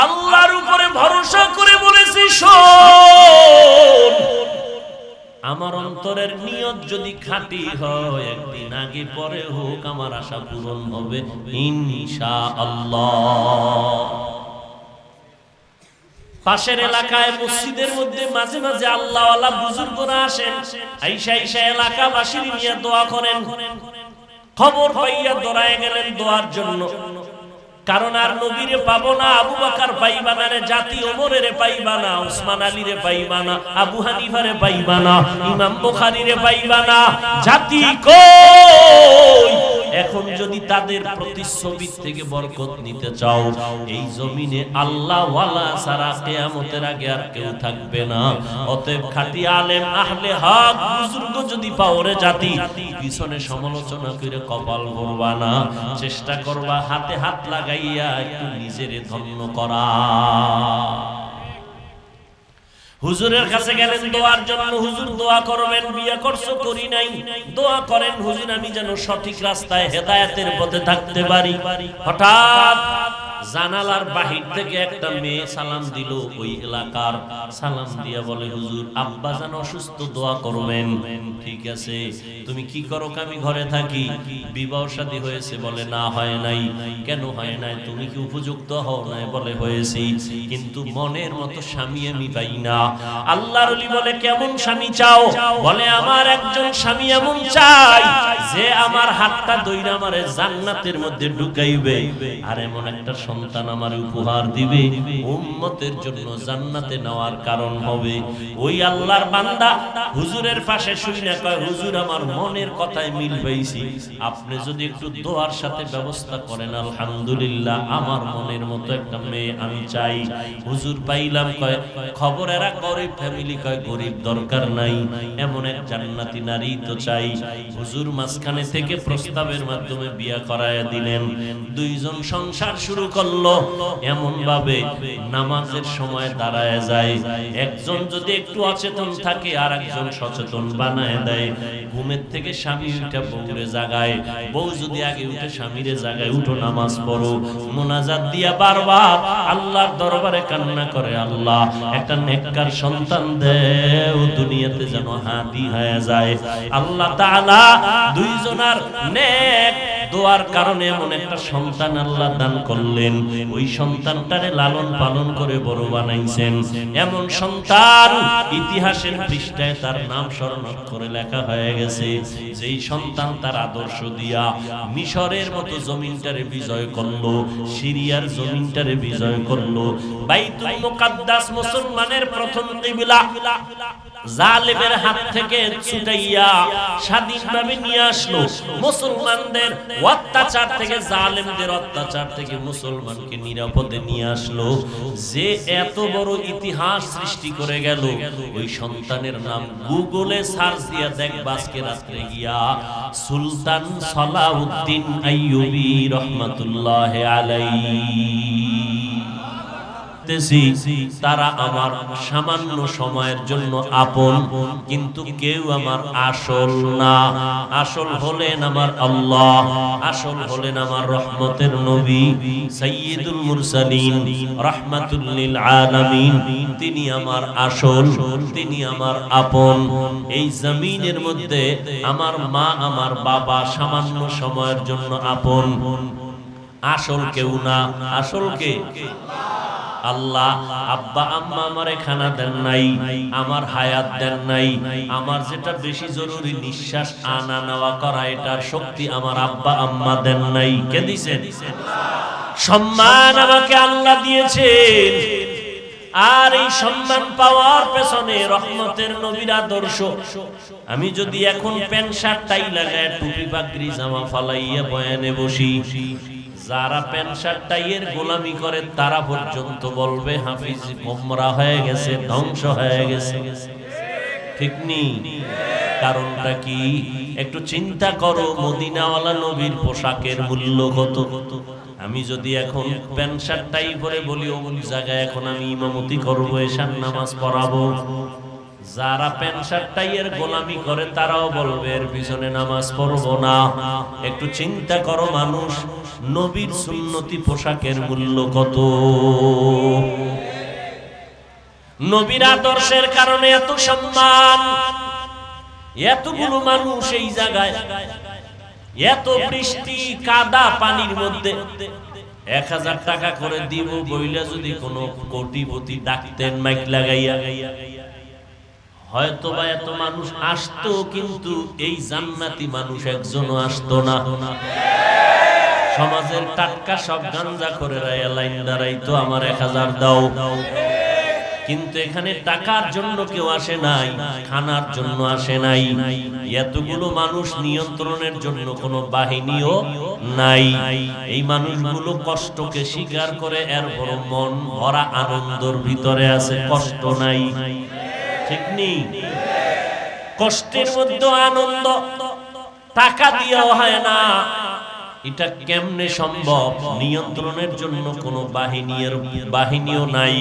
আল্লাহর উপরে ভরসা করে বলেছি, শোন, আমার অন্তরের নিয়ত যদি খাঁটি হয়, একদিন আগে পরে হোক আমার আশা পূরণ হবে ইনশাআল্লাহ। পাশের এলাকায় মসজিদের মধ্যে মাঝে মাঝে আল্লাহওয়ালা বুজুর্গরা আসেন, আইসা আইসা এলাকাবাসী নিয়ে দোয়া করেন। খবর পাইয়া দৌড়ায় গেলেন দোয়ার জন্য, কারণ আর নবীরে পাবো না, আবু বকর পাইবা না রে জাতি, ওমরেরে পাইবা না, ওসমান আলীরে পাইবা না, আবু হানিফারে পাইবা না, ইমাম বুখারীরে পাইবা না, জাতি কই? এখন যদি তাদের প্রতিচ্ছবি থেকে বরকত নিতে চাও, এই জমিনে আল্লাহ ওয়ালা ছাড়া কিয়ামতের আগে আর কেউ থাকবে না। অতএব খাঁটি আলেম আহলে হক বুজুর্গ যদি পাও রে জাতি, পিছনে সমালোচনা করে কপাল ভরবা না, চেষ্টা করবা হাতে হাত লাগাইয়া একটু নিজেরে ধন্য করা। হুজুরের কাছে গেলেন দোয়ার জন্য, হুজুর দোয়া করবেন, বিয়ে করছো করি নাই, দোয়া করেন হুজুর আমি যেন সঠিক রাস্তায় হেদায়েতের পথে থাকতে পারি। হঠাৎ জানালার বাহির থেকে একটা মেয়ে সালাম দিল, ওই এলাকার। সালাম দিয়া বলে, হুজুর আব্বা জান অসুস্থ, দোয়া করবেন। ঠিক আছে, তুমি কি করো? আমি ঘরে থাকি। বিবাহ শাদী হয়েছে? বলে না হয় নাই। কেন হয় নাই? তুমি কি উপযুক্ত হও নাই? বলে হয়েছি, কিন্তু মনের মতো স্বামী আমি পাই না। আল্লাহর ওলি বলে, কেমন স্বামী চাও? বলে আমার একজন স্বামী এমন চাই যে আমার হাতটা ধইরা আমারে জান্নাতের মধ্যে ঢুকাইবে, আর এমন একটা সন্তান আমার উপহার দিবে, উম্মতের জন্য জান্নাতে নেওয়ার কারণ হবে। ওই আল্লাহর বান্দা হুজুরের পাশে শুইনা কয়, হুজুর আমার মনের কথায় মিল পাইছি, আপনি যদি একটু দোয়ার সাথে ব্যবস্থা করেন, আলহামদুলিল্লাহ আমার মনের মতো একটা মেয়ে আমি চাই। হুজুর পাইলাম। কয় খবর এরা গরিব ফ্যামিলি। কয় গরিব দরকার নাই, এমন এক জান্নাতি নারী তো চাই। হুজুর মাঝখানে থেকে প্রস্তাবের মাধ্যমে বিয়ে করায়া দিলেন। দুইজন সংসার শুরু করলো এমন ভাবে নামাজের সময় দাঁড়ায় যায়। একজন যদি একটু অচেতন থাকে আর একজন সচেতন বানায় দেয়। ঘুমের থেকে স্বামী উঠে বউরে জাগায়, বউ যদি আগে উঠে স্বামীরে জাগায়, উঠো নামাজ পড়ো। মুনাজাত দিয়া বারবার আল্লাহর দরবারে কান্না করে, আল্লাহ একটা নেককার সন্তান দেও, দুনিয়াতে যেন হাদি হয়ে যায়। আল্লাহ তাআলা দুইজনার নেক দোয়ার কারণে এমন একটা সন্তান আল্লাহ দান করলেন। ওই সন্তানটারে লালন পালন করে বড় বানাইছেন। এমন সন্তান ইতিহাসের পৃষ্ঠায় তার নাম স্বর্ণাক্ষরে লেখা হয়ে গেছে। যেই সন্তান তার আদর্শ দিয়া মিশরের মতো জমিনটারে বিজয় করলো, সিরিয়ার জমিনটারে বিজয় করলো। বাইতুল মুকাদ্দাস মুসলমানের প্রথম কিবলা জালেমের হাত থেকে ছুটাইয়া স্বাধীনভাবে নিয়ে আসলো। মুসলমানদের অত্যাচার থেকে, জালেমদের অত্যাচার থেকে মুসলমানকে নিরাপদে নিয়ে আসলো। যে এত বড় ইতিহাস সৃষ্টি করে গেল, ওই সন্তানের নাম গুগলে সার্চ দিয়া দেখবা আজকে রাত্রে গিয়া, সুলতান সালাউদ্দিন আইয়ুবী রাহমাতুল্লাহি আলাইহি। তারা আমার সামান্য সময়ের জন্য আপন, কিন্তু কেউ আমার আসল না। আসল হলেন আমার আল্লাহ, আসল হলেন আমার রহমতের নবী সাইয়্যিদুল মুরসালিন রাহমাতুল লিল আলামিন। তিনি আমার আসল, তিনি আমার আপন। এই জমিনের মধ্যে আমার মা আমার বাবা সামান্য সময়ের জন্য আপন, আসল কেউ না। আসল কে? আল্লাহ। আব্বা আম্মা আমারে খানা দেন নাই, আমার হায়াত দেন নাই, আমার যেটা বেশি জরুরি নিঃশ্বাস আনা নেওয়া করা, এটার শক্তি আমার আব্বা আম্মা দেন নাই। কে দিয়েছেন? সম্মান আমাকে আল্লাহ দিয়েছেন। আর এই সম্মান পাওয়ার পেছনে রহমতের নবীর আদর্শ। আমি যদি এখন প্যান্ট শার্ট টাই লাগায় টুপি পাগড়ি জামা ফালাইয়া বয়ানে বসি, যারা প্যান্ট শার্ট টাইয়ের গোলামি করে তারা পর্যন্ত বলবে হাফিজ গোমরা হয়ে গেছে, ধ্বংস হয়ে গেছে। ঠিক নি? কারণটা কি? একটু চিন্তা করো, মদিনাওয়ালা নবীর পোশাকের মূল্য কত। আমি যদি এখন প্যান্ট শার্ট টাই পরে বলি অমুক জায়গায় এখন আমি ইমামতি করবো, এশার নামাজ পড়াবো, যারা প্যান্ট শার্ট টাইয়ের গোলামি করে তারাও বলবে এর পিছনে নামাজ পড়বো না। একটু চিন্তা করো মানুষ, নবীর সুন্নতি পোশাকের মূল্য কত। নবীর আদর্শের কারণে এত সম্মান, এতগুলো মানুষ এই জায়গায়, এত বৃষ্টি কাদা পানির মধ্যে 1000 টাকা করে দিব বইলা যদি কোনো কোটিপতি ডাকতেন মাইক লাগাইয়া, হয়তো বা এত মানুষ আসতো, কিন্তু এই জান্নাতি মানুষ একজনও আসতো না। সমাজের টাটকা সব গাঞ্জা করে লাইন দাঁড়াইতো, আমার 1000 দাও। কিন্তু এখানে টাকার জন্য কেউ আসে নাই, খানার জন্য আসে নাই। এতগুলো মানুষ নিয়ন্ত্রণের জন্য কোনো বাহিনীও নাই। এই মানুষগুলো কষ্টকে স্বীকার করে, এরপর মন ভরা আনন্দের ভিতরে আছে, কষ্ট নাই। ঠিক নেই? কষ্টের মধ্যে আনন্দ, টাকা দিয়েও হয় না। এটা কেমনে সম্ভব? নিয়ন্ত্রণের জন্য কোনো বাহিনীও নাই।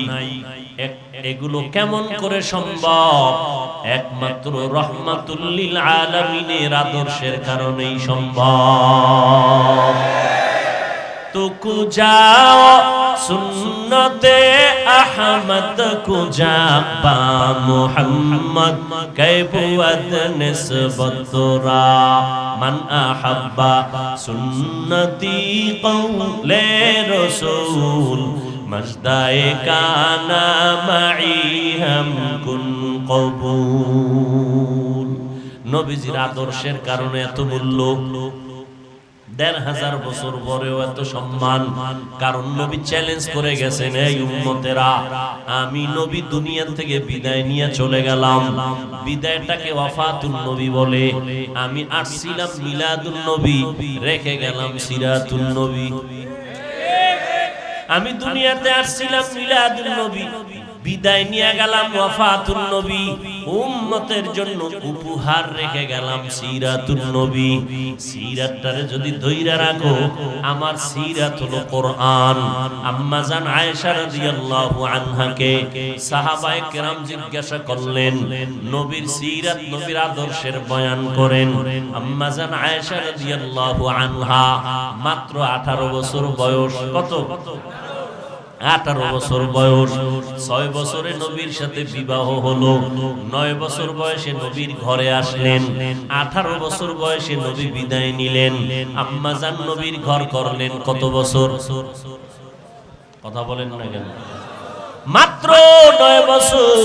এগুলো কেমন করে সম্ভব? একমাত্র রহমাতুল লিল আলামিনের আদর্শের কারণেই সম্ভব। তুকু যাও সুন্নতে আহমদ কুজা বা মুহাম্মদ কৈফিয়ত নিসবত রা মান আহাব্বা সুন্নতি কওলে রাসূল মজদায়ে কানা মাই হাম কুন কবুল। নবীজির আদর্শের কারণে এত মূল্য, 1500 বছর পরেও এত সম্মান। কারণ নবী চ্যালেঞ্জ করে গেছেন, এই উম্মতেরা, আমি নবী দুনিয়া থেকে বিদায় নিয়ে চলে গেলাম। বিদায়টাকে ওয়াফাতুন নবী বলে। আমি আসছিলাম মিলাদুন নবী, রেখে গেলাম সিরাতুন নবী। আমি দুনিয়াতে আসছিলাম মিলাদুন নবী, বিদায় নিয়ে গেলাম ওয়াফাতুন নবী। উম্মতের জন্য উপহার রেখে গেলাম সিরাতুন নবী। সিরাতটারে যদি ধইরা রাখো, আমার সিরাত হলো কোরআন। আম্মা জান আয়েশা রাদিয়াল্লাহু আনহাকে সাহাবায়ে কেরাম জিজ্ঞাসা করলেন, নবীর সিরাত, নবীর আদর্শের বয়ান করেন। আম্মা জান আয়েশা রাদিয়াল্লাহু আনহা মাত্র 18 বছর বয়স। কত? 18 বছর বয়স। 6 বছরে নবীর সাথে বিবাহ হলো। 9 বছর বয়সে নবীর ঘরে আসলেন। 18 বছর বয়সে নবী বিদায় নিলেন। আম্মা জান নবীর ঘর করলেন কত বছর? কথা বলেন না কেন? মাত্র 9 বছর।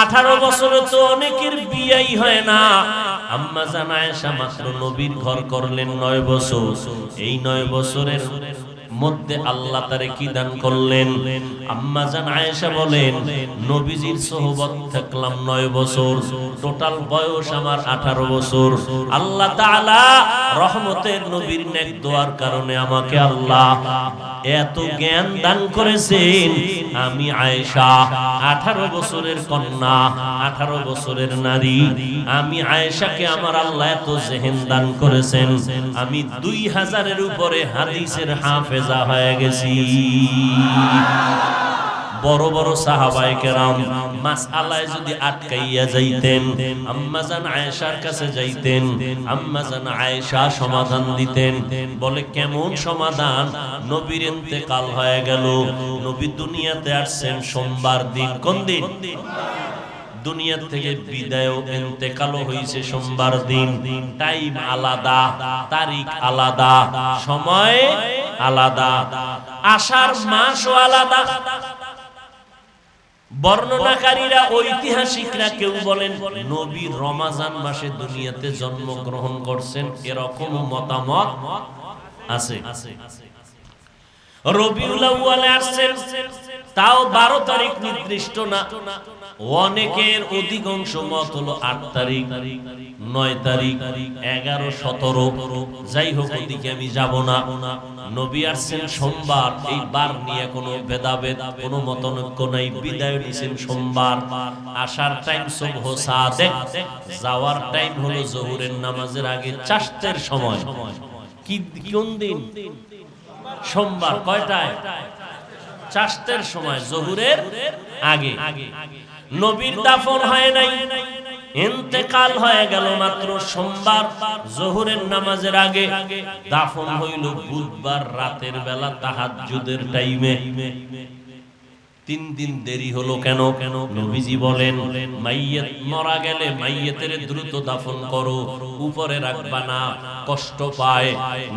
18 বছরে তো অনেকের বিয়েই হয় না। আম্মা জান আয়েশা মাত্র নবীর ঘর করলেন 9 বছর। এই 9 বছরের মধ্যে আল্লাহ তারে কি দান করলেন? আম্মা জান আয়েশা বলেন, নবীজির সোহবত থাকলাম 9 বছর, টোটাল বয়স আমার 18 বছর। আল্লাহ তাআলা রহমতের নবীর নেক দোয়ার কারণে আমাকে আল্লাহ এত জ্ঞান দান করেছেন। আমি আয়েশা 18 বছরের কন্যা, 18 বছরের নারী। আমি আয়েশাকে আমার আল্লাহ এত জেহেন দান করেছেন, আমি 2000-এর উপরে হাদিসের হাফেজা হয়ে গেছি। বড় বড় সাহাবায়ে কেরাম মাসআলায় যদি আটকাইয়া যাইতেন, আম্মা জান আয়েশার কাছে যাইতেন, আম্মা জান আয়েশা সমাধান দিতেন। বলে কেমন সমাধান? নবীর ইন্তেকাল হয়ে গেল, নবী দুনিয়াতে আসছেন সোমবার দিন। কোন দিন? দুনিয়া থেকে বিদায় ও ইন্তেকালও হয়েছে সোমবার দিন। টাইম আলাদা, তারিখ আলাদা, সময় আলাদা, আষাঢ় মাসও আলাদা। বর্ণনাকারীরা, ঐতিহাসিকরা কেউ বলেন নবী রমজান মাসে দুনিয়াতে জন্মগ্রহণ করছেন, এরকম মতামত আছে। রবিউল আউয়ালে আসছেন, তাও 12 তারিখ নির্দিষ্ট না। অনেকের অধিকাংশ মত হলো 8 তারিখ, 9 তারিখ, 11, 17। যাই হোক, ওদিকে আমি যাব না। নবী আসছেন সোমবার, এই বার নিয়ে কোনো ভেদাভেদ, কোনো মতনৈক্য নাই। বিদায় নিছেন সোমবার। আসার টাইম সুবহ সাদেক, যাওয়ার টাইম হলো জোহরের নামাজের আগে চাষতের সময়। কি কোন দিন? সোমবার। কয়টায়? চাষতের সময়, জোহরের আগে। নবীর দাফন হয় নাই, ইন্তেকাল হয়ে গেল মাত্র সোমবার জোহরের নামাজের আগে। দাফন হইল বুধবার রাতের বেলা তাহাজ্জুদের টাইমে। 3 দিন দেরি হলো কেন? নবীজি বলেন মাইয়িত মারা গেলে মাইয়িতের দ্রুত দাফন করো, উপরে রাখবা না, কষ্ট পায়।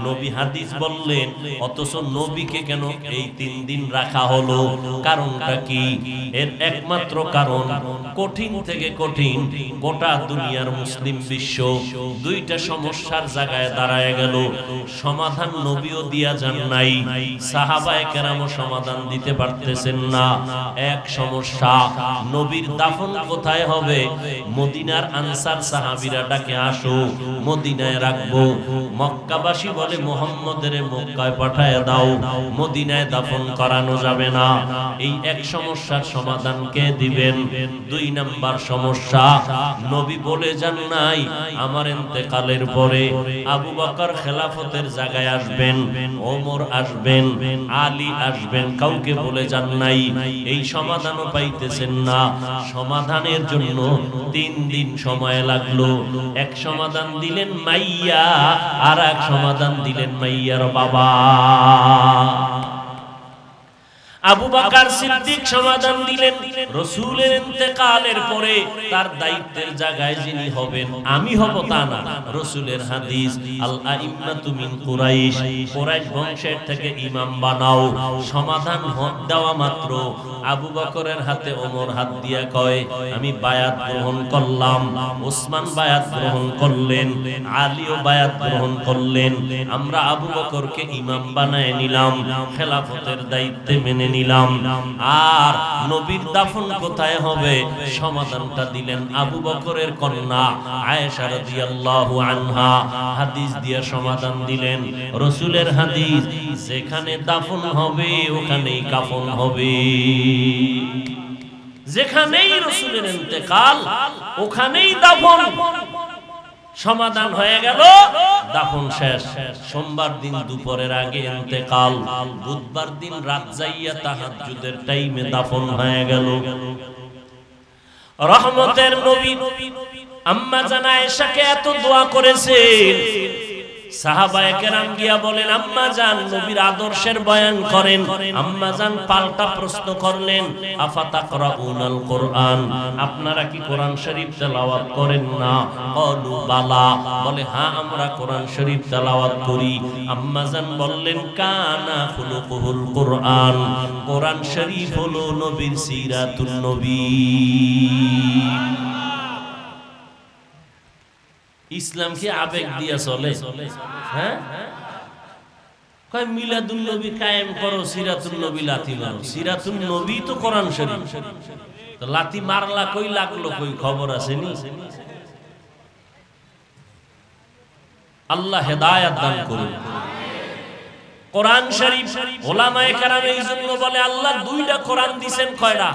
নবী হাদিস বললেন, অথচ নবীকে কেন এই 3 দিন রাখা হলো? কারণটা কি? এর একমাত্র কারণ, কঠিন থেকে কঠিন গোটা দুনিয়ার মুসলিম বিশ্ব দুইটা সমস্যার জায়গায় দাঁড়ায় গেল। সমাধান নবীও দিয়া যান নাই, সাহাবায়ে কেরামও সমাধান দিতে পারতেছেন না। এক সমস্যা, নবীর দাফন কোথায় হবে? মদিনার আনসার সাহাবীরা ডাকে আসো, মদিনায় রাখবো। মক্কাবাসী বলে মুহাম্মদের মক্কায় পাঠায় দাও, মদিনায় দাফন করানো যাবে না। এই এক সমস্যার সমাধান কে দিবেন? 2 নাম্বার সমস্যা, নবী বলে যান নাই আমার ইন্তেকালের পরে আবু বকর খেলাফতের জায়গায় আসবেন, ওমর আসবেন, আলী আসবেন, কাউকে বলে যান নাই। এই সমাধানও পাইতেছেন না। সমাধানের জন্য 3 দিন সময় লাগলো। এক সমাধান দিলেন মাইয়া, আর এক সমাধান দিলেন মাইয়ার বাবা। আবু বকর সিদ্দিক সমাধান দিলেন, রাসূলের ইন্তেকালের পরে তার দায়িত্বের জায়গায় যিনি হবেন আমি হব তা না। রাসূলের হাদিস, আল আইম্মাতু মিন কুরাইশ, কুরাইশ বংশের থেকে ইমাম বানাও। সমাধান দেওয়া মাত্র আবু বকরের হাতে ওমর হাত দিয়া কয় আমি বায়াত গ্রহণ করলাম। ওসমান বায়াত গ্রহণ করলেন, আলীও বায়াত গ্রহণ করলেন। আমরা আবু বকরকে ইমাম বানায় নিলাম, খেলাফতের দায়িত্বে মেনে নিলাম। আর নবীর দাফন কোথায় হবে? সমাধানটা দিলেন আবু বকরের কন্যা আয়েশা রাদিয়াল্লাহু আনহা, হাদিস দিয়ে সমাধান দিলেন। রাসূলের হাদিস, যেখানে দাফন হবে ওখানেই কাফন হবে। যেখানেই রাসূলের ইন্তেকাল ওখানেই দাফন। সমাধান হয়ে গেল, দাফন শেষ। সোমবার দিন দুপুরের আগে ইন্তেকাল, বুধবার দিন রাত যাইয়া তাহাজ্জুদের টাইমে দাফন হয়ে গেল। রহমতের নবী আম্মা জান আয়েশাকে এত দোয়া করেছেন, সাহাবায়ে কেরাম গিয়া বলেন আম্মা জান নবীর আদর্শের বয়ান করেন। আম্মা জান পাল্টা প্রশ্ন করলেন, আফাতাকরাউনাল কুরআন, আপনারা কি কোরআন শরীফ তেলাওয়াত করেন না? ক্বালু বালা, বলে হ্যাঁ আমরা কোরআন শরীফ তেলাওয়াত করি। আম্মা জান বললেন কানা খুলুকুল কুরআন, কোরআন শরীফ হলো নবীর সিরাতুন নবী। ইসলাম কি আবেগ দিয়া চলে? হ্যাঁ, কয় মিলাদুন নবী কায়েম করো, সিরাতুন নবী লাথি মারো। সিরাতুন নবী তো কোরআন শরীফ, তো লাথি মারলা কই, লাগলো কই, খবর আছে নি? আল্লাহ হেদায়েত দান করুন। কোরআন শরীফ ওলামায়ে কেরাম এই জন্য বলে আল্লাহ 2টা কোরআন দিবেন। কয়টা?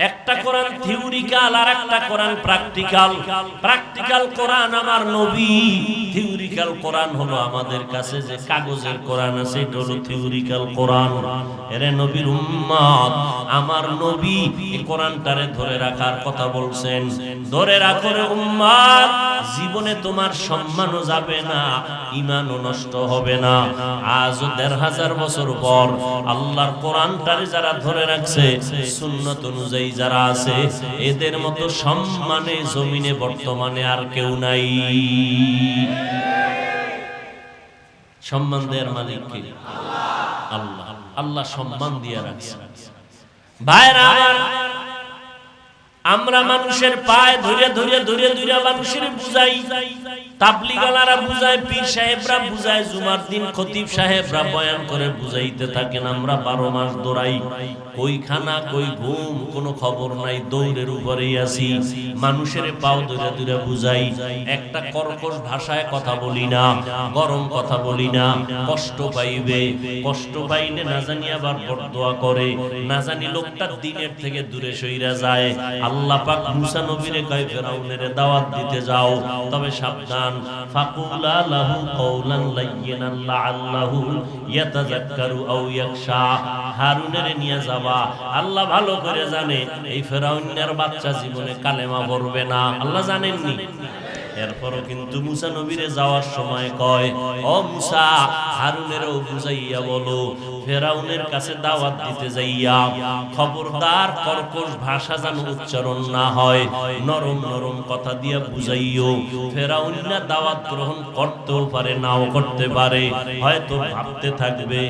একটা কোরআন থিওরিক্যাল আর একটা কোরআন প্র্যাকটিক্যাল। প্র্যাকটিক্যাল কোরআন আমার নবী, থিওরিক্যাল কোরআন হলো আমাদের কাছে যে কাগজের কোরআন আছে, এটা হলো থিওরিক্যাল কোরআন। এরে নবীর উম্মত, আমার নবী এই কোরআনটারে ধরে রাখার কথা বলছেন। ধরে রাখো রে উম্মত, জীবনে তোমার সম্মানও যাবে না, ঈমানও নষ্ট হবে না। আজ ১৫০০ বছর পর আল্লাহর কোরআনটারে যারা ধরে রাখছে, সুন্নাত অনুযায়ী যারা আছে, এদের মতো সম্মানে জমিনে বর্তমানে আর কেউ নাই। সম্মান দেওয়ার মালিক কে? আল্লাহ। আল্লাহ সম্মান দিয়ে রাখছে। ভাইরা আমার, আমরা মানুষের পায়ে ধরে ধরে ধরে ধরে মানুষের বুঝাই, তাবলীগালারা বুঝায়, পীর সাহেবরা বুঝায়, জুমার দিন খতিব সাহেবরা বয়ান করে বুঝাইতে থাকেন। আমরা 12 মাস দৌড়াই, কই খানা কই ঘুম কোনো খবর নাই, দৌড়ের উপরেই আছি। মানুষের পাও ধরে ধরে বুঝাই, একটা কর্কশ ভাষায় কথা বলি না, গরম কথা বলি না, কষ্ট পাইবে, কষ্ট পাইলে না জানি আবার বরদোয়া করে, না জানি লোকটা দিনের থেকে দূরে সইরা যায়। আল্লাহ পাক মুসা নবীরে কয় ফেরাউনের দাওয়াত দিতে যাও, তবে সাবধান, ফাকুলা লাহু কওলান লাইয়িনান লাআল্লাহু ইয়াতাযাক্কারু আও ইয়াখশা। হারুনের নিয়ে যাবা। আল্লাহ ভালো করে জানে এই ফেরাউনের বাচ্চা জীবনে কালেমা পড়বে না। আল্লাহ জানেননি? এরপরও কিন্তু মুসা নবীরে যাওয়ার সময় কয়, ও মুসা, হারুনেরও বুঝাইয়া বলো ফেরাউনের কাছে দাওয়াত দিতে যাইয়া খবরদার কর্কশ ভাষা যেন উচ্চারণ না হয়, নরম নরম কথা দিয়া বুঝাইও। ফেরাউন না দাওয়াত গ্রহণ করতেও পারে, নাও করতে পারে, হয়তো ভাবতে থাকবে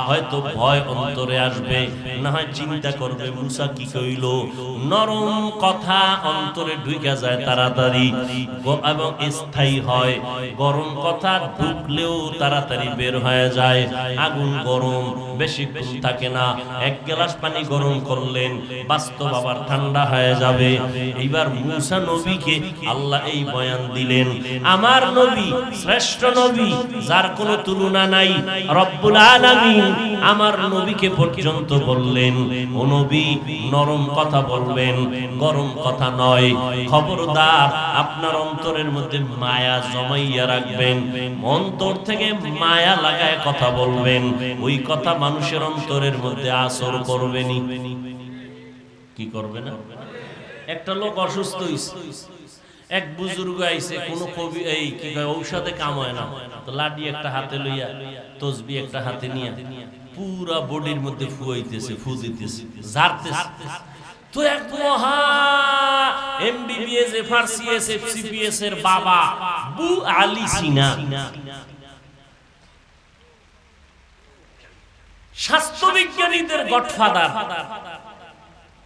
হয়তো ভয় অন্তরে আসবে, না হয় চিন্তা করবে মুসা কি কইল। নরম কথা অন্তরে ঢুকে যায় তাড়াতাড়ি এবং স্থায়ী হয়, গরম কথা ঢুকলেও তাড়াতাড়ি বের হয়ে যায়। আগুন গরম বেশিক্ষণ থাকে না, এক গ্লাস পানি গরম করলেন বাস্তব আবার ঠান্ডা হয়ে যাবে। এইবার মুসা নবীকে আল্লাহ এই বয়ান দিলেন, আমার নবী শ্রেষ্ঠ নবী, যার কোনো তুলনা নাই। রব্বুল আলামিন আমার নবীকে পর্যন্ত বললেন, ও নবী নরম কথা বলবেন, গরম কথা নয়। খবরদার আপনার অন্তরের মধ্যে মায়া জমাইয়া রাখবেন, অন্তর থেকে মায়া লাগায় কথা বলবেন, ওই কথা মানুষের অন্তরের মধ্যে আসর করবেনি। কি করবে না? একটা লোক অসুস্থ হইছে, এক বুজুর্গ আইছে, কোন কবি এই কি কয় ঔষধে কাম হয় না, তো লাঠি একটা হাতে লইয়া তসবি একটা হাতে নিয়া পুরা বডির মধ্যে ফুয়াইতেছে, ফু দিতেছে, ঝাড়তেছে। তো এক মহা এমবিবিএস এফআরসিএস এফসিপিএস এর বাবা বু আলী সিনা, স্বাস্থ্যবিজ্ঞানীদের গডফাদার,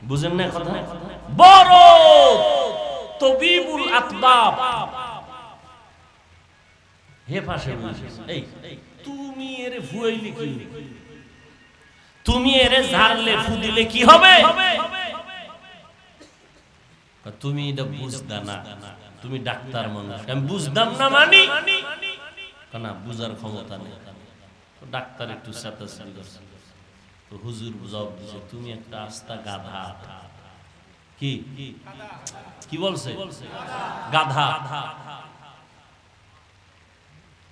বুঝেন না কথা? বড় তবিবুল আতবাব, হে পাশে বসে, এই তুমি এর ফুয়াইলে কি, তুমি এর ঝাড়লে ফু দিলে কি হবে? তুমি এটা বুঝদা না, তুমি ডাক্তার মানুষ, আমি বুঝদাম না মানি না, বুঝার ক্ষমতা নেই। ডাক্তার একটু সাতাশি করছে, তো হুজুর জবাব দিছে, তুমি একটা আস্তা গাধা। কি কি বলছে? গাধা।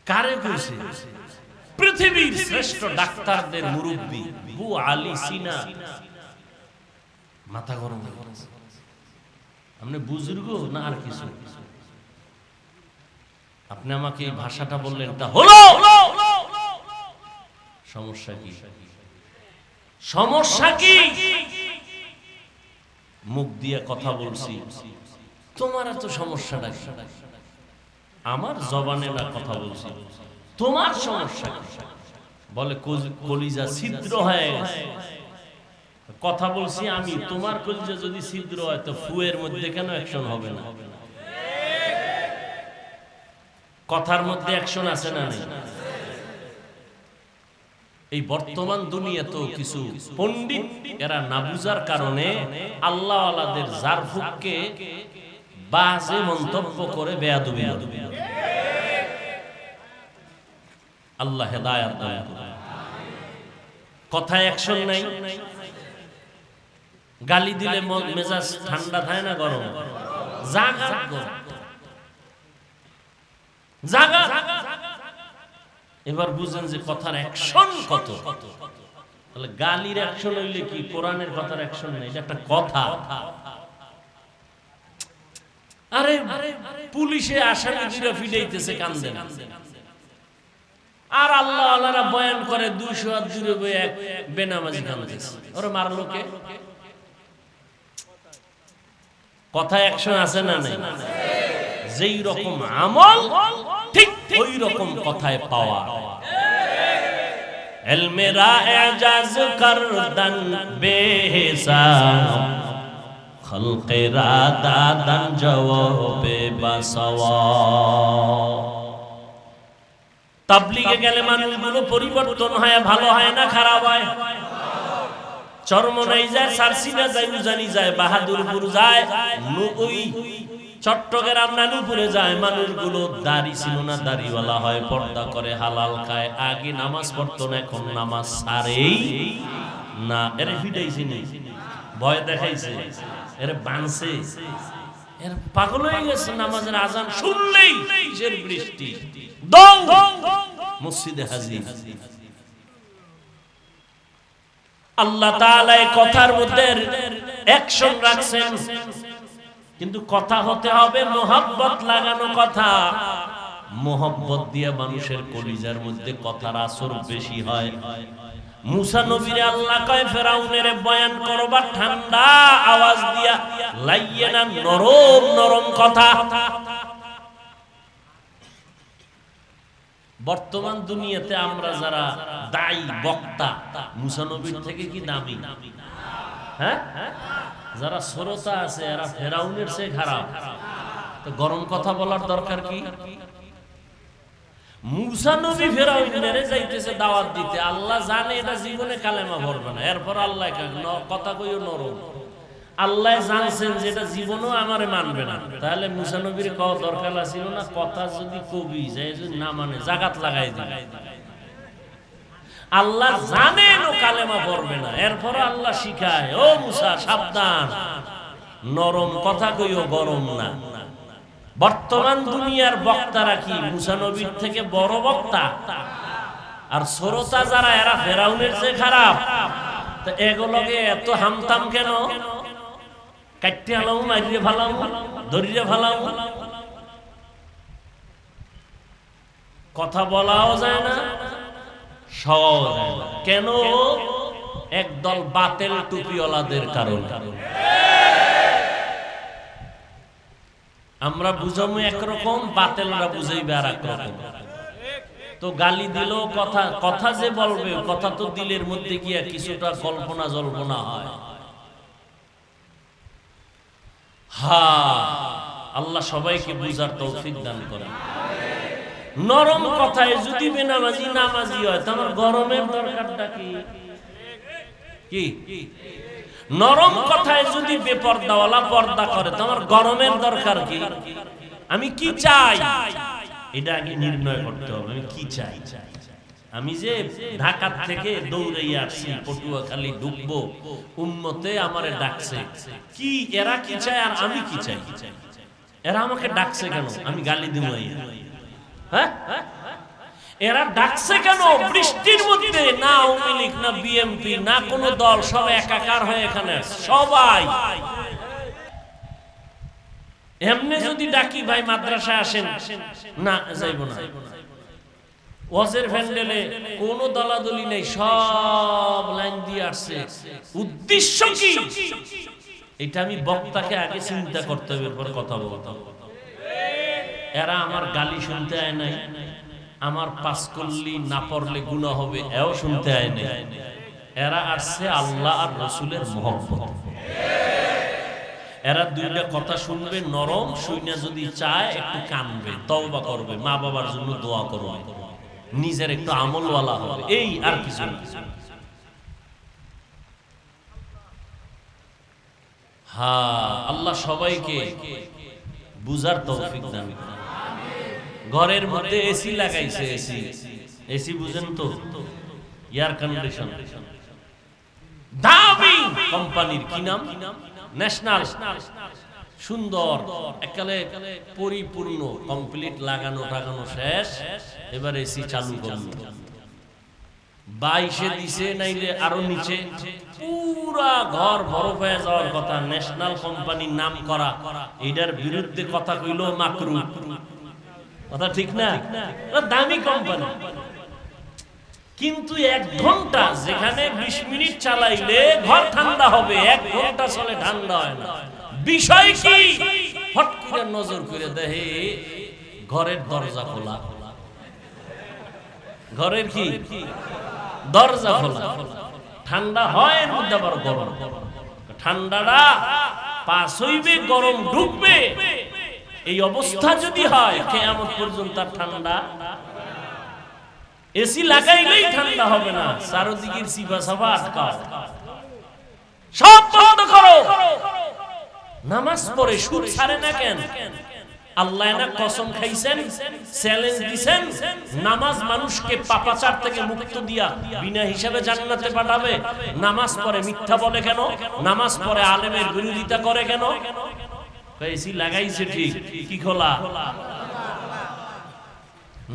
কারে কইছে? পৃথিবীর শ্রেষ্ঠ ডাক্তারদের মুরব্বী বু আলী সিনা। মাথা গরম হয়ে গেছে, আপনি বুজুর্গ না আর কিছু? আপনি আমাকে এই ভাষাটা বললেন, তা হলো সমস্যা কি? সমস্যা কি? মুখ দিয়ে কথা বলছি, তোমার এত সমস্যাটা কি? আমার জবানে না কথা বলছি, তোমার সমস্যা কি? বলে কলিজা ছিদ্র হয়ে গেছে, কথা বলছি আমি, তোমার কলিজা যদি ছিদ্র হয় তো ফুয়ের মধ্যে কেন অ্যাকশন হবে না? কথার মধ্যে অ্যাকশন আছে না নেই? এই বর্তমান দুনিয়া তো কিছু পণ্ডিত এরা না বুঝার কারণে আল্লাহ ওয়ালাদের জারফুককে বাজে মন্তব্য করে বেয়াদবি করে। আল্লাহ হেদায়েত দান করুন। কথায় অ্যাকশন নাই, গালি দিলে মেজাজ ঠান্ডা থাকে না গরম? জাগা জাগা। এবার বুঝেন যে কথার অ্যাকশন কত। তাহলে গালির অ্যাকশন হইলে কি কোরআনের কথার অ্যাকশন নেই? এটা একটা কথা। আরে পুলিশে আসামি দুইটা ফিডাইতেছে, কান্দেন, আর আল্লাহ আল্লাহরা বয়ান করে 200 হাত দূরে বয়ে এক বেনামাজি কান্দেছে, ওরে মারলো কে? কথায় অ্যাকশন আছে না নাই? যেই রকম আমল ঠিক ওই রকম কথায় পাওয়া। ইলমেরা এজাজ করদান বেহিসাব, খলকেরা দাদান জওয়াবে বাসওয়া। তাবলীগে গেলে মানুষগুলো পরিবর্তন হয়, ভালো হয় না খারাপ হয়? চরমনাই যায়, সারসিনা যায়, উজানি যায়, বাহাদুরপুর যায়, ওই চট্টগ্রাম নানুপুরে যায়, মানুষগুলো দাড়ি ছিল না, দাড়িওয়ালা হয়, পর্দা করে, হালাল খায়। আগে নামাজ পড়তো না, এখন নামাজ ছাড়েই না। এরে ফিটাইছি নি, ভয় দেখাইছে, এরে বানছে, এর পাগল হয়ে গেছে। নামাজের আজান শুনলেই কিসের বৃষ্টি, মসজিদে হাজির। আল্লাহ তাআলা এই কথার মধ্যে অ্যাকশন রাখছেন। কিন্তু কথা হতে হবে মোহাব্বত লাগানো কথা। মোহাব্বত দিয়ে মানুষের কলিজার মধ্যে কথার আসর বেশি হয়। মুসা নবীরে আল্লাহ কয় ফেরাউনের বয়ান করবা ঠান্ডা আওয়াজ দিয়া, লাইয়ে না নরম নরম কথা। বর্তমান দুনিয়াতে আমরা যারা দায়ী বক্তা, মুসা নবীর থেকে কি দামি? হ্যাঁ, যারা শ্রোতা আছে এরা ফেরাউনের চেয়ে খারাপ। তো গরম কথা বলার দরকার কি? মুসা নবী ফেরাউনের যাইতেছে দাওয়াত দিতে, আল্লাহ জানে এটা জীবনে কালেমা পড়বে না, এরপর আল্লাহ কথা কইও নরম। আল্লাহ জানছেন যে এটা জীবনও আমারে মানবে না, তাহলে মুসা নবীর কওয়া দরকার ছিল না? কথা যদি কবি যায় যদি না মানে জাগাত লাগাই দিবে। আল্লাহ জানেন ও কালেমা পড়বে না, এরপর আল্লাহ শিখায় ও মুসা সাবধান, নরম কথা কইও, গরম না। বর্তমান দুনিয়ার বক্তারা কি মুসা নবীর থেকে বড় বক্তা? আর শ্রোতা যারা এরা ফেরাউনের চেয়ে খারাপ। তো এগুলোকে এত হামতাম কেন? কাটতে হালাও, মারিয়ে ফালাও, ধরিয়ে ফালাও, কথা বলাও যায় না, সহজ কেন? একদল বাতেল টুপিওয়ালাদের কারণে। আমরা বুঝামু একরকম, বাতেলরা বুঝাইবে আর একরকম। তো গালি দিল, কথা কথা যে বলবে, কথা তো দিলের মধ্যে গিয়া কিছুটা কল্পনা জল্পনা হয়। আল্লাহ সবাইকে বুঝার তৌফিক দান করেন। নরম কথায় যদি বেনামাজি নামাজি হয়, তোমার গরমের দরকারটা কি? নরম কথায় যদি বেপর্দাওয়ালা পর্দা করে, তোমার গরমের দরকার কি? আমি কি চাই এটা আগে নির্ণয় করতে হবে। আমি কি চাই? আমি যে ঢাকা থেকে দৌড়ে আসছি পটুয়াখালী ঢুকবো, উম্মতে আমারে ডাকছে, কি এরা কি চায় আর আমি কি চাই? এরা আমাকে ডাকছে কেন? আমি গালি দিব? হ্যাঁ, এরা ডাকছে কেন? বৃষ্টির মধ্যে না আওয়ামী লীগ না বিএনপি না কোন দল, সব একাকার হয়ে এখানে সবাই। এমনি যদি ডাকি ভাই মাদ্রাসায় আসেন, না যাইব না। ওয়াজের প্যান্ডেলে কোন দলাদলি নেই, সব লাইন দিয়ে আসছে। উদ্দেশ্য কি? এটা আমি বক্তাকে আগে চিন্তা করতে হবে, এরপর কথা বলতে হবে। এরা আমার গালি শুনতে আয় নাই, আমার পাস করলি না পড়লে গুনাহ হবে এও শুনতে আয় নাই। এরা আসছে আল্লাহ আর রাসূলের মহব্বত। এরা দুইটা কথা শুনবে, নরম শুইনা যদি চায় একটু কানবে, তওবা করবে, মা বাবার জন্য দোয়া করবে, নিজের একটু আমলওয়ালা হবে, এই আর কিছু না। আল্লাহ সবাইকে বুঝার তৌফিক দান করেন। ঘরের মধ্যে এসি লাগাইছে, এসি বুঝেন তো, এয়ার কন্ডিশন, দামি কোম্পানির, কি নাম? ন্যাশনাল। সুন্দর একালে পরিপূর্ণ কমপ্লিট, লাগানো টাগানো শেষ, এবার এসি চালু করল। 22-এ দিছে, নাইলে আরো নিচে, পুরা ঘর বরফ হয়ে যাওয়ার কথা। ন্যাশনাল কোম্পানির নাম করা, এটার বিরুদ্ধে কথা কইলো মাকরু। কথা ঠিক না? দামি কোম্পানি, কিন্তু 1 ঘন্টা যেখানে 20 মিনিট চালাইলে ঘর ঠান্ডা হবে, 1 ঘন্টা চলে ঠান্ডা হয় না। বিষয় কি? হট করে নজর করে দেখে ঘরের দরজা খোলা। ঘরের কি দরজা খোলা, ঠান্ডা হয়, এর মধ্যে আবার গরম। ঠান্ডাটা পাস হইবে, গরম ঢুকবে। এই অবস্থা যদি হয়, কিয়ামত পর্যন্ত ঠান্ডা। এসি লাগাইলেই ঠান্ডা হবে না, চারদিকের সিফা সাফা আটকাও, সব বন্ধ করো। নামাজ পড়ে সুদ ছাড়ে না কেন? আল্লাহ না কসম খাইছেন, চ্যালেঞ্জ দিবেন, নামাজ মানুষকে পাপাচার থেকে মুক্ত দিয়া বিনা হিসাবে জান্নাতে পাঠাবে। নামাজ পড়ে মিথ্যা বলে কেন? নামাজ পড়ে আলেমের বিরোধিতা করে কেন? এসি লাগাইছে ঠিক, কি খোলা?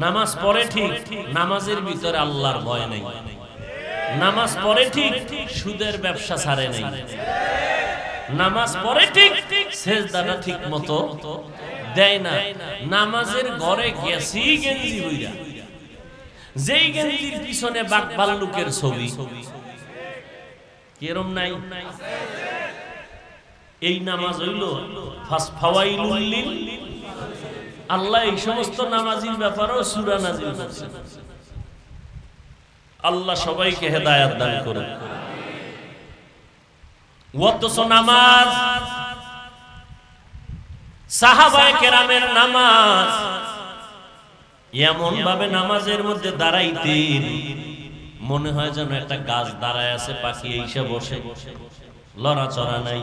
নামাজ পড়ে ঠিক, নামাজের ভিতরে আল্লাহর ভয় নেই। নামাজ পড়ে ঠিক, সুদের ব্যবসা ছাড়ে নাই। নামাজ পড়ে ঠিক, সেজদাটা ঠিক মতো দেয় না। নামাজের ঘরে গেছি গেঞ্জি হইরা, যেই গেঞ্জির পিছনে বাঘ ভাল্লুকের ছবি, কেরম নাই? এই নামাজ হইল ফাওয়াইলুল লিল। আল্লাহ এই সমস্ত নামাজির ব্যাপারেও সূরা নাযিল করেছেন। আল্লাহ সবাইকে হেদায়েত দান করুন। অথচ নামাজ, সাহাবায়ে কেরামের নামাজ, এমন ভাবে নামাজের মধ্যে দাঁড়াইতেন মনে হয় যেন একটা গাছ দাঁড়ায় আছে, পাখি এসে বসে, লড়াচড়া নাই।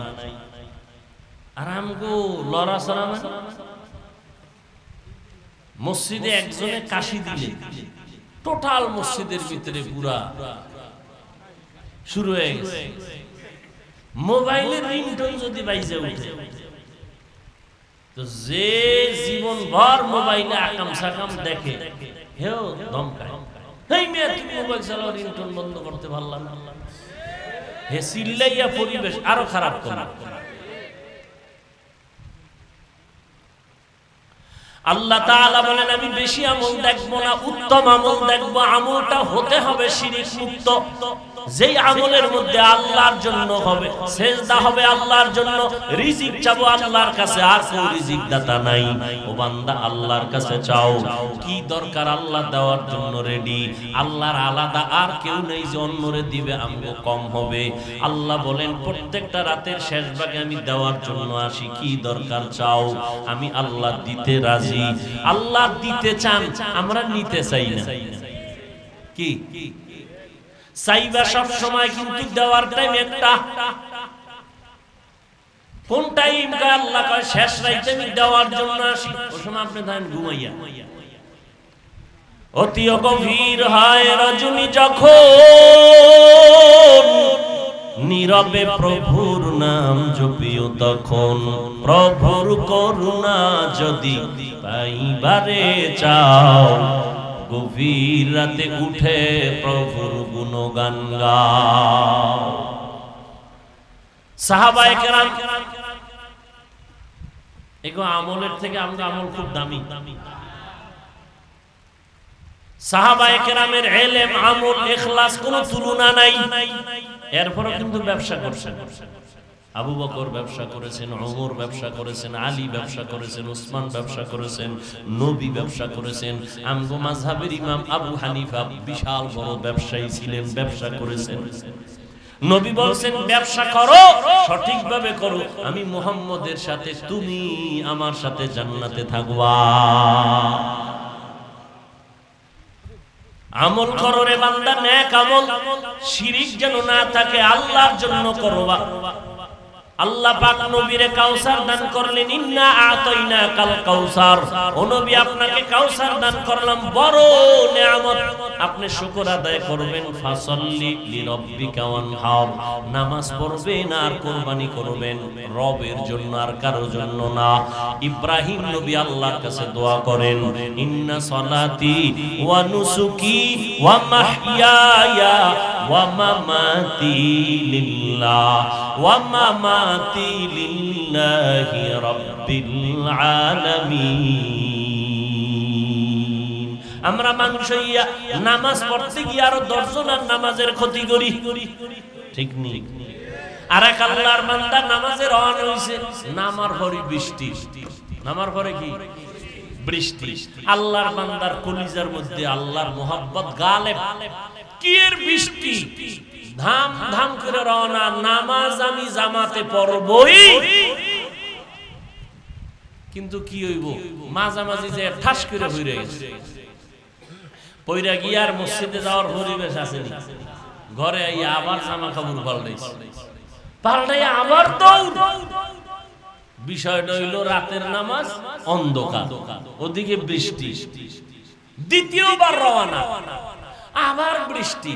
আরাম গো, লড়াচড়া নাই। মসজিদে একজনে কাশি দিলে টোটাল মসজিদের ভিতরে পুরা শুরু হয়ে গেছে। মোবাইলের রিংটোন যদি বাইজে উঠে, তো যে জীবন ভর মোবাইলে আকাম সাকাম দেখে, হেও ধমকায়, হেই মেয়ে তুমি মোবাইল চালাও, রিংটোন বন্ধ করতে পারলাম না। হে চিল্লাইয়া পরিবেশ আরো খারাপ করে। আল্লাহ তাআলা বলেন আমি বেশি আমল দেখবো না, উত্তম আমল দেখবো। আমলটা হতে হবে শিরক মুক্ত, যেই আমলের মধ্যে আল্লাহর জন্য হবে, সেজদা হবে আল্লাহর জন্য, রিজিক চাবো আল্লাহর কাছে, আর কোনো রিজিক দাতা নাই। ও বান্দা আল্লাহর কাছে চাও, কি দরকার আল্লাহ দেওয়ার জন্য রেডি। আল্লাহর আলাদা আর কেউ নেই যে অন্যরে দিবে আমগো কম হবে। আল্লাহ বলেন প্রত্যেকটা রাতের শেষ ভাগে আমি দেওয়ার জন্য আসি, কি দরকার চাও, আমি আল্লাহ দিতে রাজি। আল্লাহ দিতে চান, আমরা নিতে চাই না। কি চাইবা সব সময়, কিন্তু দেওয়ার টাইম একটা। কোন টাইম আল্লাহ কয় শেষ রাইতে আমি দেওয়ার জন্য আসি, ওই সময় আপনি ধান ঘুমাইয়া। অতি গভীর হয় রজনী যখন, নীরবে প্রভুর নাম জপিও তখন। প্রভুর করুণা যদি পাইবারে চাও, গভীর রাতে উঠে প্রভুর গুণগান গাও। সাহাবায়ে কেরাম, এগো আমলের থেকে আমরা আমল খুব দামি। সাহাবায়ে কেরামের ইলম, আমল, ইখলাস কোনো তুলনা নাই। এরপরও কিন্তু ব্যবসা করছেন। আবু বকর ব্যবসা করেছেন, ওমর ব্যবসা করেছেন, আলী ব্যবসা করেছেন, উসমান ব্যবসা করেছেন, নবী ব্যবসা করেছেন। আমগো মাযহাবের ইমাম আবু হানিফা বিশাল বড় ব্যবসায়ী ছিলেন, ব্যবসা করেছেন। নবী বলেন ব্যবসা করো, সঠিকভাবে করো, আমি মুহাম্মদের সাথে, তুমি আমার সাথে জান্নাতে থাকবা। আমল করো রে বান্দা, নেক আমল, শিরিক যেন না থাকে, আল্লাহর জন্য করবা। আল্লাহ পাক নবীরে কাউসার দান করলেন, ইন্না আতাইনাকাল কাউসার। ও নবী আপনাকে কাউসার দান করলাম, বড় নিয়ামত, আপনি শুকর আদায় করবেন। ফাসাল্লি লিরাব্বিকা ওয়ানহার, নামাজ পড়বেন আর কুরবানি করবেন রবের জন্য, আর কারো জন্য না। ইব্রাহিম নবী আল্লাহর কাছে দোয়া করেন, ইন্না সালাতি ওয়া নুসুকি ওয়া মাহইয়ায়া ওয়া মামাতি লিল্লাহ ওয়া মামাতি লিল্লাহি রাব্বিল আলামিন। আমরা মানুষ হইয়া নামাজ পড়তে গিয়ে আরো 10 জনের নামাজের ক্ষতি করি, ঠিক নেই? আর এক আল্লাহর বান্দা নামাজের রওনা হইছে, নামার পরে বৃষ্টি, নামার পরে কি বৃষ্টি। আল্লাহর বান্দার কলিজার মধ্যে আল্লাহর মোহাব্বত গালেব, কি এর বৃষ্টি, ধাম ধাম করে রওনা, নামাজ আমি জামাতে পড়বই। কিন্তু কি হইব, মাঝামাঝি যে ঠাস করে হইরে গেছে, পয়রা গিয়ে আর মসজিদে যাওয়ার পরিবেশ আসেনি। ঘরে আইয়া আবার জামা কাপড় পাল্টাইয়া আবার দৌড়। বিষয়টা হইল রাতের নামাজ, অন্ধকার, ওদিকে বৃষ্টি, দ্বিতীয়বার রওনা, আবার বৃষ্টি,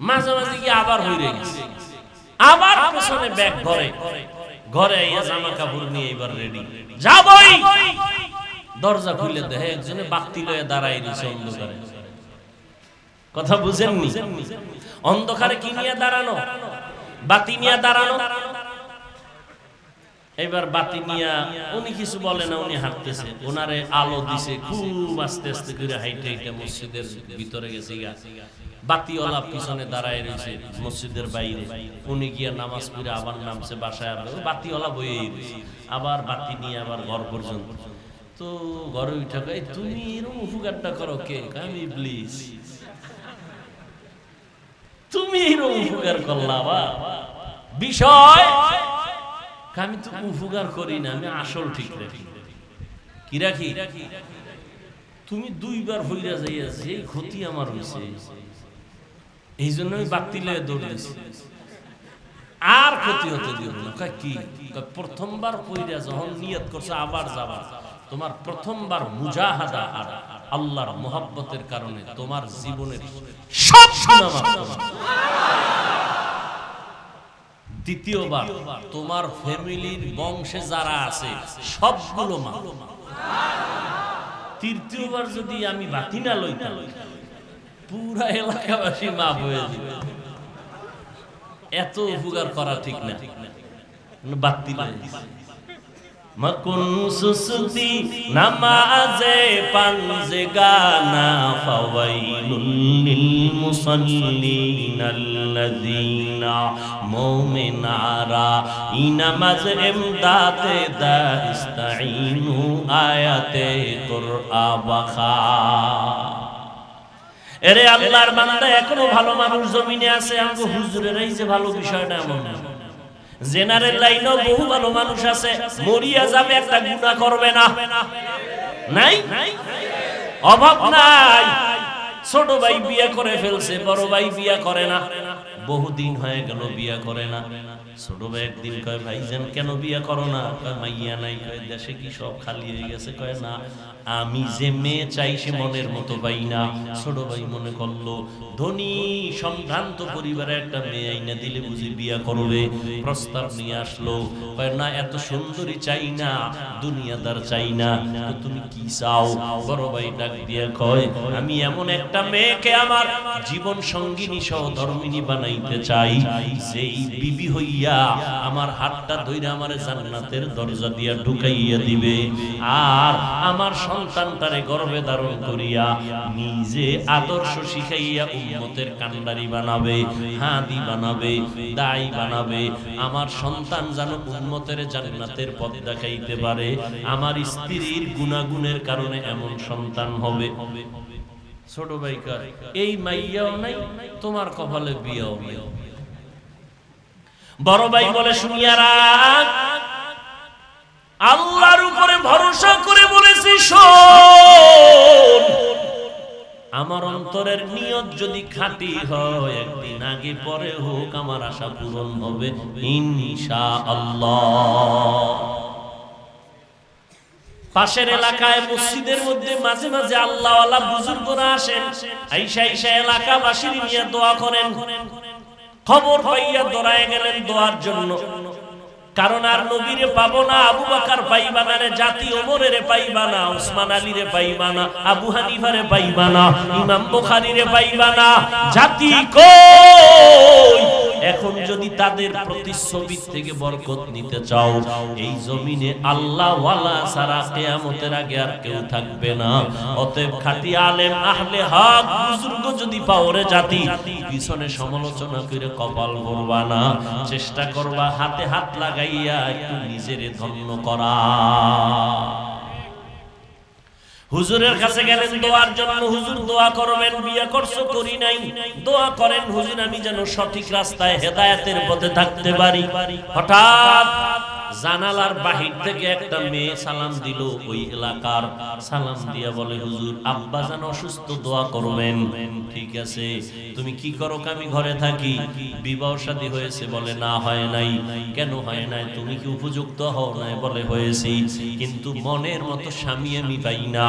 মাঝামাঝি গিয়ে আবার হইরে গেছে, আবার পেছনে ব্যাগ ঘরে, ঘরে আইয়া জামা কাপড় নিয়ে এবার রেডি, যাবই। দরজা খুলে দেখে একজনে বাতি লয়ে দাঁড়াই রয়েছে অন্ধকারে। কথা বুঝেননি? অন্ধকারে কি নিয়ে দাঁড়ানো? বাতি নিয়ে দাঁড়ানো। এবার বাতি নিয়া উনি কিছু বলে না, উনি হাঁটতেছে, ওনারে আলো দিছে, খুব আস্তে আস্তে করে হাইটে হাইটে মসজিদের ভিতরে গেছে গা। বাতিওয়ালা পিছনে দাঁড়ায় রয়েছে মসজিদের বাইরে, উনি গিয়া নামাজ পড়ে আবার নামছে বাসায়, বাতিওয়ালা বইয়ে রয়েছে, আবার বাতি নিয়ে আবার ঘর পর্যন্ত। তো ঘরে উঠে কয়, তুমি এরকম উপকারটা করো কে? আমি ইবলিস। তুমি এরকম উপকার করলা? বিষয় আমি তো উপকার করি না, আমি আসল ঠিক রাখি। কি রাখি? তুমি দুইবার হইয়া যাইয়া যে ক্ষতি আমার হয়েছে, এই জন্য আমি বাতি লয়ে দৌড় দিছি, আর ক্ষতি হতে দিও না। কি প্রথমবার কইরা যখন নিয়ত করছে আবার যাবা, তোমার প্রথমবার মুজাহাদা আর আল্লাহর মোহাব্বতের কারণে তোমার জীবনের সব গুনাহ মাফ হবে। দ্বিতীয়বার তোমার ফ্যামিলির বংশে যারা আছে সবগুলো মাফ। তৃতীয়বার যদি আমি বাতি না লইতাম, পুরা এলাকাবাসী মাফ হয়ে যাবে। এত উপকার করা ঠিক না, বাতি মকুন সুসুতি নামাজে পাঞ্জে গানা ফাওয়াইলুল লিল মুসাল্লিনাল্লাযীনা মুমিনারা ইনামাজ ইমদাদে দা ইস্তাঈনু আয়াতে কুরআন বাখা। এরে আল্লাহর বান্দা, এখনো ভালো মানুষ জমিনে আছে। আমগো হুজুরের এই যে ভালো বিষয়টা এমন না, জেনারেল লাইনেও বহু ভালো মানুষ আছে, মরিয়া যাবে একটা গুনাহ করবে না, নাই অভাব নাই। ছোট ভাই বিয়ে করে ফেলছে, বড় ভাই বিয়ে করে না, বহুদিন হয়ে গেল বিয়ে করে না। ছোট ভাই একদিন কয়, ভাইজান কেন বিয়ে করো না? কয় মাইয়া নাই। কয় দেশে কি সব খালি হয়ে গেছে? কয় না, আমি যে মেয়ে চাই সে মনের মতো পাই না। ছোট ভাই মনে করলো ধনী সম্ভ্রান্ত পরিবারে একটা মেয়ে আইনা দিলে বুঝি বিয়ে করবে, প্রস্তাব নিয়ে আসলো। কয় না, এত সুন্দরী চাই না, দুনিয়াদার চাই না। তুমি কি চাও? বড় ভাই ডাক দিয়ে কয়, আমি এমন একটা মেয়েকে আমার জীবন সঙ্গিনী সহধর্মিনী বানাইতে চাই, যেই বিবি হইয়া আমার হাতটা ধইরা আমার জান্নাতের দরজা দিয়া ঢুকাইয়া দিবে, আর আমার সন্তানটারে গর্ভে ধারণ করিয়া নিজে আদর্শ শিখাইয়া উম্মতের কান্ডারি বানাবে, হাদি বানাবে, দাই বানাবে। আমার সন্তান যেন উম্মতের জান্নাতের পথ দেখাইতে পারে। আমার স্ত্রীর গুণাগুণের কারণে এমন সন্তান হবে। ছোট ভাই কয়, এই মাইয়াও নাই, তোমার কপালে বিয়েও নাই। বড় ভাই বলে, শুনিয়া রাখ, আল্লাহর উপরে ভরসা করে বলেছি, শোন, আমার অন্তরের নিয়ত যদি খাঁটি হয়, একদিন আগে পরে হোক আমার আশা পূরণ হবে ইনশাআল্লাহ। পাশের এলাকায় মসজিদের মধ্যে মাঝে মাঝে আল্লাহওয়ালা বুজুর্গরা আসেন, আইসা আইসা এলাকাবাসীর নিয়ে দোয়া করেন। খবর পাইয়া দৌড়ায় গেলেন দোয়ার জন্য, কারণ আর নবীরে পাবো না, আবু বকর পাইবা না রে জাতি, ওমরেরে পাইবা না, উসমান আলীরে পাইবা না, আবু হানিফারে পাইবা না, ইমাম বুখারীরে পাইবা না, জাতি কই? এখন যদি তাদের প্রতিচ্ছবি থেকে বরকত নিতে চাও, এই জমিনে আল্লাহ ওয়ালা ছাড়া কিয়ামতের আগে আর কেউ থাকবে না। অতএব খাঁটি আলেম আহলে হক বুজুর্গ যদি পাও রে জাতি, পিছনে সমালোচনা করে কপাল ভরবা না, চেষ্টা করবা হাতে হাত লাগাইয়া একটু নিজেরে ধন্য করা। হুজুরের কাছে গেলেন দোয়ার জন্য, হুজুর দোয়া করবেন, বিয়ে করছো করি নাই, দোয়া করেন হুজুর আমি যেন সঠিক রাস্তায় হেদায়েতের পথে থাকতে পারি। হঠাৎ জানালার বাহির থেকে একটা মেয়ে সালাম দিল, ওই এলাকার। সালাম দিয়া বলে, হুজুর আব্বা জান অসুস্থ, দোয়া করবেন। ঠিক আছে, তুমি কি করো? আমি ঘরে থাকি। বিবাহ শাদী হয়েছে? বলে না, হয় নাই। কেন হয় নাই? তুমি কি উপযুক্ত হও নাই? বলে হয়েছি, কিন্তু মনের মতো স্বামী আমি পাই না।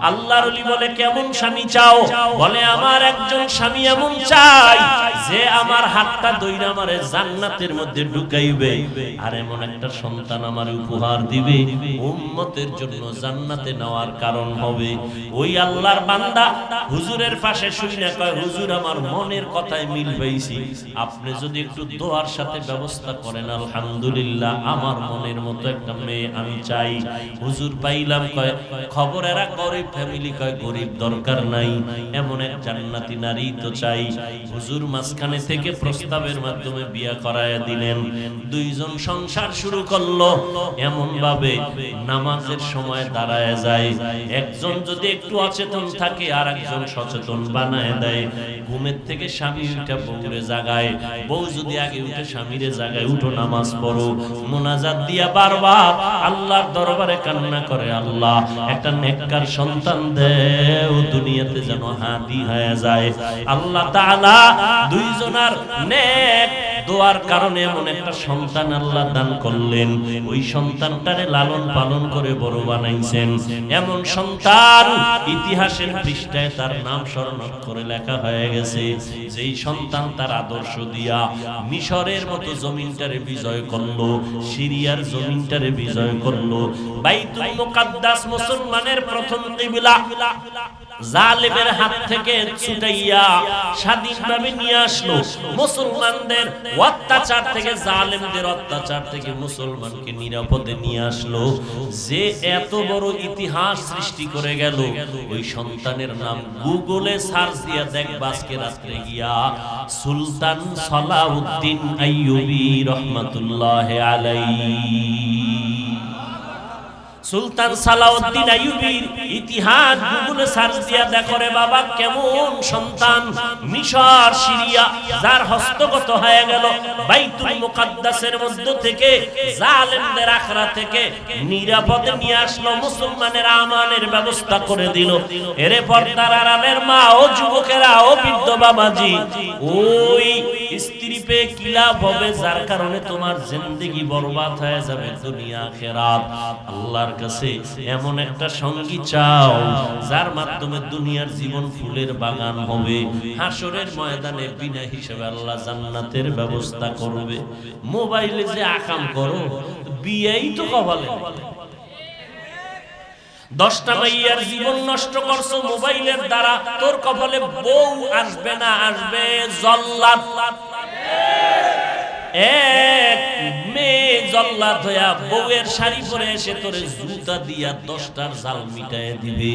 আল্লাহর ওলি বলে, কেমন স্বামী চাও? বলে আমার একজন স্বামী এমন চাই যে আমার হাতটা ধইরা আমারে জান্নাতের মধ্যে ঢুকাইবে, আর এমন একটা সন্তান আমার উপহার দিবে, উম্মতের জন্য জান্নাতে নেওয়ার কারণ হবে। ওই আল্লাহর বান্দা হুজুরের পাশে শুই না কয়, হুজুর আমার মনের কথায় মিল পাইছি, আপনি যদি একটু দোয়ার সাথে ব্যবস্থা করেন আলহামদুলিল্লাহ, আমার মনের মতো একটা মেয়ে আমি চাই। হুজুর পাইলাম কয়, খবর এরা গরিব ফ্যামিলি, কয় গরিব দরকার নাই, এমন এক জান্নাতি নারী তো চাই। হুজুর মাঝখানে থেকে প্রস্তাবের মাধ্যমে বিয়া করায়া দিলেন। দুইজন সংসার শুরু করলো এমন ভাবে নামাজের সময় দাঁড়ায় যায়। একজন যদি একটু অচেতন থাকে আর একজন সচেতন বানায় দেয়। ঘুমের থেকে স্বামী উঠে বউরে জাগায়, বউ যদি আগে উঠে স্বামীরে জাগায়, উঠো নামাজ পড়ো, মুনাজাত দিয়া বারবার আল্লাহর দরবারে কান্না করে, আল্লাহ একটা নেককার সন্তান দেও, দুনিয়াতে যেন হাদি হয়ে যায়। আল্লাহ তাআলা দুইজনার নেক দোয়ার কারণে এমন একটা সন্তান আল্লাহ দান করলেন। ওই সন্তানটারে লালন পালন করে বড় বানাইছেন। এমন সন্তান ইতিহাসের পৃষ্ঠায় তার নাম স্বর্ণাক্ষরে লেখা হয়ে গেছে। যেই সন্তান তার আদর্শ দিয়া মিশরের মতো জমিনটারে বিজয় করলো, সিরিয়ার জমিনটারে বিজয় করলো, বাইতুল মুকাদ্দাস মুসলমানের প্রথম কিবলা জালেমের হাত থেকে ছুটাইয়া স্বাধীনভাবে নিয়ে আসলো। মুসলমানদের অত্যাচার থেকে, জালেমদের অত্যাচার থেকে মুসলমানকে নিরাপদে নিয়ে আসলো। যে এত বড় ইতিহাস সৃষ্টি করে গেল, ওই সন্তানের নাম গুগলে সার্চ দিয়া দেখবা আজকে রাত্রে গিয়া, সুলতান সালাউদ্দিন আইয়ুবী রহমাতুল্লাহি আলাইহি। সুলতান সালাউদ্দিন আইয়ুবীর ইতিহাস গুগলে সার্চ দিয়া দেখো রে বাবা, কেমন সন্তান মিশর সিরিয়া যার হস্তগত হয়ে গেল, বাইতুল মুকাদ্দাসের মধ্য থেকে জালেমদের আখড়া থেকে নিরাপদে নিয়ে আসলো, মুসলমানের আমানের ব্যবস্থা করে দিল। এরে পর্দার আড়ালের মা ও যুবকেরা ও বৃদ্ধ বাবাজি, ওই স্ত্রী পেয়ে কি লাভ হবে যার কারণে তোমার জিন্দেগি বরবাদ হয়ে যাবে দুনিয়া আখিরাত। আল্লাহর কাছে এমন একটা সঙ্গী চাও যার মাধ্যমে দুনিয়ার জীবন ফুলের বাগান হবে, হাসরের ময়দানে বিনা হিসেবে আল্লাহ জান্নাতের ব্যবস্থা করবে। মোবাইলে যে আকাম করো, বিয়েই তো কপালে। 10টা মাইয়ার জীবন নষ্ট করছো মোবাইলের দ্বারা, তোর কপালে বউ আসবে না, আসবে জল্লাদ। এক মেয়ে জল্লাদ হইয়া বউয়ের শাড়ি পরে এসে তোরে জুতা দিয়া 10টার জাল মিটায় দিবে।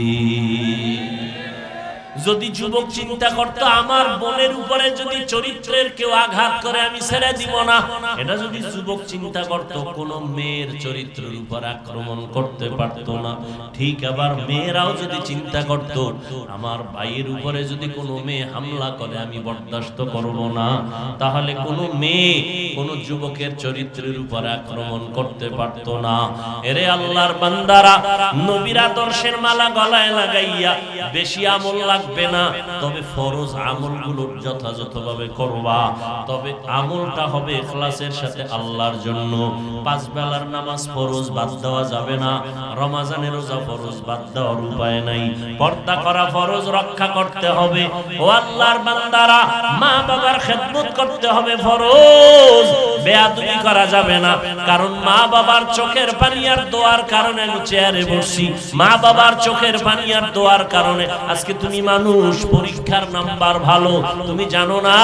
যদি যুবক চিন্তা করতো আমার বোনের উপরে যদি চরিত্রের কেউ আঘাত করে আমি ছেড়ে দিব না, এটা যদি যুবক চিন্তা করতো, কোন মেয়ের চরিত্রের উপর আক্রমণ করতে পারতো না। ঠিক আবার মেয়েরাও যদি চিন্তা করতো আমার ভাইয়ের উপরে যদি কোনো মেয়ে হামলা করে আমি বরদাস্ত করব না, তাহলে কোনো মেয়ে কোন যুবকের চরিত্রের উপর আক্রমণ করতে পারতো না। এরে আল্লাহর বান্দারা, নবীর আদর্শের মালা গলায় লাগাইয়া বেশি আমল লাগবে না, তবে ফরজ আমলগুলো যথাযথভাবে করবা। তবে আমলটা হবে ইখলাসের সাথে আল্লাহর জন্য। 5 বেলার নামাজ ফরজ বাদ দেওয়া যাবে না, রমজানের রোজা ফরজ বাদ দেওয়ার উপায় নাই, পর্দা করা ফরজ রক্ষা করতে হবে। ও আল্লাহর বান্দারা, মা বাবার খেদমত করতে হবে ফরজ, বেয়াদবি করা যাবে না। কারণ মা বাবার চোখের পানি আর দোয়ার কারণে আমি চেয়ারে বসছি, মা বাবার চোখের পানি আর দোয়ার কারণে আজকে তুমি মানুষ, পরীক্ষার নাম্বার ভালো। তুমি জানো না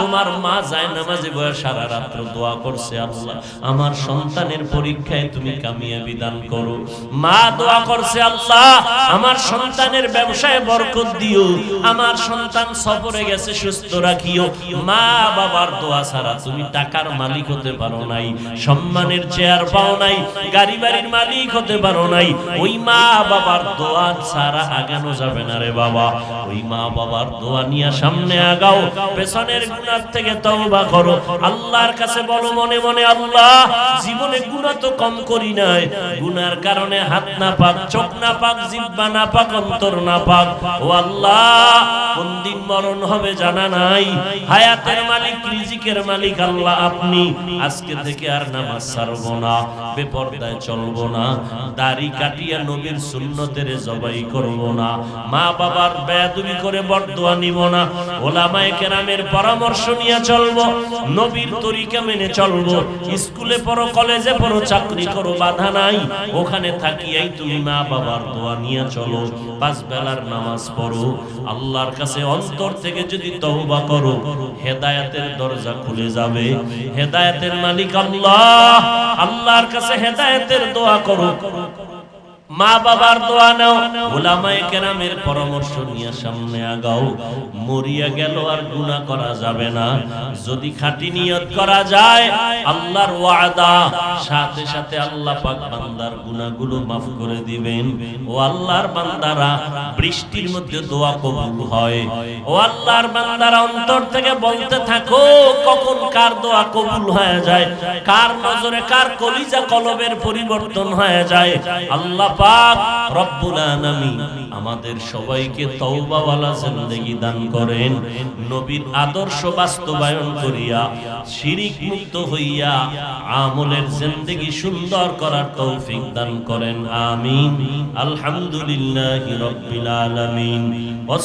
তোমার মা যায় নামাজে বসে সারা রাত দোয়া করছে, আল্লাহ আমার সন্তানের পরীক্ষায় তুমি কামিয়াবি দান করো। মা দোয়া করছে, আল্লাহ আমার সন্তানের ব্যবসায় বরকত দিও, আমার সন্তান সফরে গেছে সুস্থ রাখিও। মা বাবার দোয়া ছাড়া তুমি টাকার মালিক হতে পারো নাই, সম্মানের চেয়ার পাও নাই, গাড়ি বাড়ির মালিক হতে পারো নাই। ওই মা বাবার দোয়া ছাড়া আগানো যাবে না রে বাবা। ওই মা বাবার দোয়া নিয়ে সামনে আগাও, পেছনের গুনাহ থেকে তওবা করো, আল্লাহর কাছে বলো মনে মনে, আল্লাহ জীবনে গুনাহ তো কম করি নাই, গুনার কারণে হাত না পাক, চোখ না পাক, জিহ্বা না পাক, অন্তর না পাক। ও আল্লাহ কোন দিন মরণ হবে জানা নাই, হায়াতের মালিক, রিজিকের মালিক আল্লাহ আপনি। আজকে থেকে আর নামাজ ছাড়বো না, বেপরদায় চলবো না, দাড়ি কাটিয়া নবীর সুন্নতের জবাই করবো না, মা বাবার বেয়াদবি করে বরদোয়া নিব না, ওলামায়ে কেরামের পরামর্শ নিয়ে চলবো, নবীর তরিকা মেনে চলবো। স্কুলে পড়ো, কলেজে পড়ো, চাকরি করো, বাধা নাই, ওখানে থাকিয়াই তুমি মা বাবার দোয়া নিয়ে চলো। 5 বেলার নামাজ পড়ো, আল্লাহর কাছে অন্তর থেকে যদি তওবা করো, হেদায়েতের দরজা খুলে যাবে। হেদায়েতের মালিক আল্লাহ, আল্লাহর কাছে হেদায়েতের দোয়া করো, মা বাবার দোয়া নাও, উলামায়ে কেরামের পরামর্শ নিয়ে সামনে আগাও। মরিয়া গেল আর গুনাহ করা যাবে না। যদি খাঁটি নিয়ত করা যায়, আল্লাহর ওয়াদা, সাথে সাথে আল্লাহ পাক বান্দার গুনাহগুলো maaf করে দিবেন। ও আল্লাহর বান্দারা, বৃষ্টির মধ্যে দোয়া কবুল হয়। ও আল্লাহর বান্দারা, অন্তর থেকে বলতে থাকো, কখন কার দোয়া কবুল হয়ে যায়, কার নজরে কার কলিজা কলবের পরিবর্তন হয়ে যায়। আল্লাহ পাক রব্বুল আলামিন আমাদের সবাইকে তওবাওয়ালা জিন্দেগি দান করেন, নবীর আদর্শ বাস্তবায়ন করিয়া শিরিক মুক্ত হইয়া আমলের জিন্দেগি সুন্দর করার তৌফিক দান করেন। আমিন। আলহামদুলিল্লাহি রাব্বিল আলামিন।